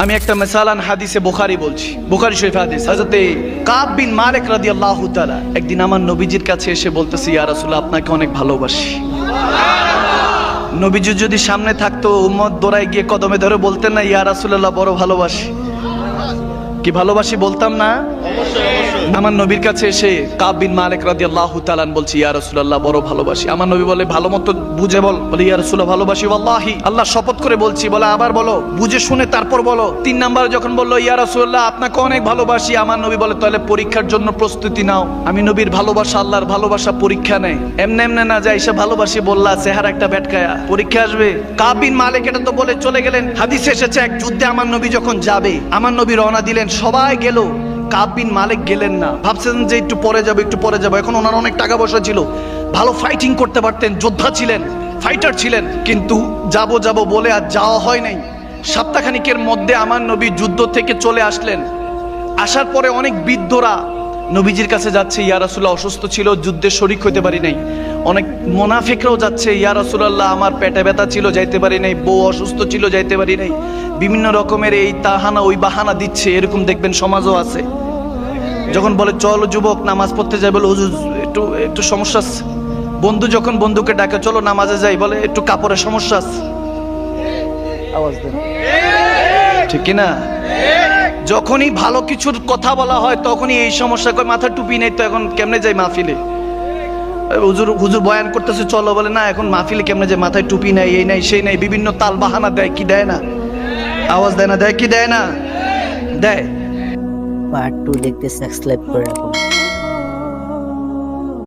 আমি একটা মিসালান হাদিসে বুখারী বলছি, বুখারী শরীফ হাদিস। হযরতে কাব বিন মালিক রাদিয়াল্লাহু তাআলা একদিন আমার নবীজির কাছে এসে বলতেছে, ইয়া রাসূলুল্লাহ, আপনাকে অনেক ভালোবাসি। নবীজি যদি সামনে থাকতো, উম্মত দৌড়ায় গিয়ে কদমে ধরে বলতেন না, ইয়া রাসূলুল্লাহ বড় ভালোবাসি? কি ভালোবাসি বলতাম না? আমার নবীর কাছে এসে কাব বিন মালিক রাদিয়াল্লাহু তাআলা বলছি, ইয়া রাসূলুল্লাহ বড় ভালোবাসি। আমার নবী বলে, ভালো মতো বুঝে বল। বলে, ইয়া রাসূলুল্লাহ ভালোবাসি ওয়াল্লাহি, আল্লাহ শপথ করে বলছি। বলে, আবার বলো, বুঝে শুনে তারপর বলো। 3 নাম্বার যখন বললো, ইয়া রাসূলুল্লাহ আপনাকে অনেক ভালোবাসি, আমার নবী বলে, তাহলে পরীক্ষার জন্য প্রস্তুতি নাও। আমি নবীর ভালোবাসা, আল্লাহর ভালোবাসা পরীক্ষা নেই, এমনি এমনি না যায় এসে ভালোবাসি বললা চেহারা একটা ভেটকায়া, পরীক্ষা আসবে। কাব বিন মালিক এটা তো বলে চলে গেলেন। হাদিসে এসেছে এক যুদ্ধে আমার নবী যখন যাবে, আমার নবী রওনা দিলেন, সবাই গেল, কাব বিন মালিক গেলেন না। ভাবছেন যে একটু পরে যাবো, একটু পরে যাবো। এখন ওনার অনেক টাকা পয়সা ছিল, ভালো ফাইটিং করতে পারতেন, যোদ্ধা ছিলেন, ফাইটার ছিলেন, কিন্তু যাবো যাবো বলে আর যাওয়া হয় নাই। সপ্তাহখানিকের মধ্যে আমার নবী যুদ্ধ থেকে চলে আসলেন। আসার পরে অনেক বৃদ্ধরা নবীজির কাছে যাচ্ছে, ইয়া রাসূলুল্লাহ অসুস্থ ছিল, যুদ্ধে শরীক হইতে পারি নাই। অনেক মুনাফিকরাও যাচ্ছে, ইয়া রাসূলুল্লাহ আমার পেটে ব্যথা ছিল, যাইতে পারি নাই, বউ অসুস্থ ছিল, যাইতে পারি নাই। বিভিন্ন রকমের এই তাহানা ওই বাহানা দিচ্ছে, এরকম দেখবেন সমাজও আছে। যখন বলে চলো যুবক নামাজ পড়তে যাই, বলে হুজুর একটু সমস্যা আছে। বন্ধু যখন বন্ধুকে ডাকে চলো নামাজে যাই, বলে একটু কাপড়ের সমস্যা আছে। আওয়াজ দেন, ঠিক কিনা? যখনই ভালো কিছুর কথা বলা হয় তখনই এই সমস্যা, কয় মাথা টুপি নেই, তো এখন কেমনে যাই মাহফিলে? হুজুর বয়ান করতেছে চলো, বলে না এখন মাহফিলে কেমনে যায়, মাথায় টুপি নাই, এই নাই সেই নাই, বিভিন্ন তাল বাহানা দেয়। কি দেয় না? আওয়াজ দেয় না? দেয় কি দেয় না? দেয়। পার্ট 2 দেখতে সাবস্ক্রাইব করে রাখুন।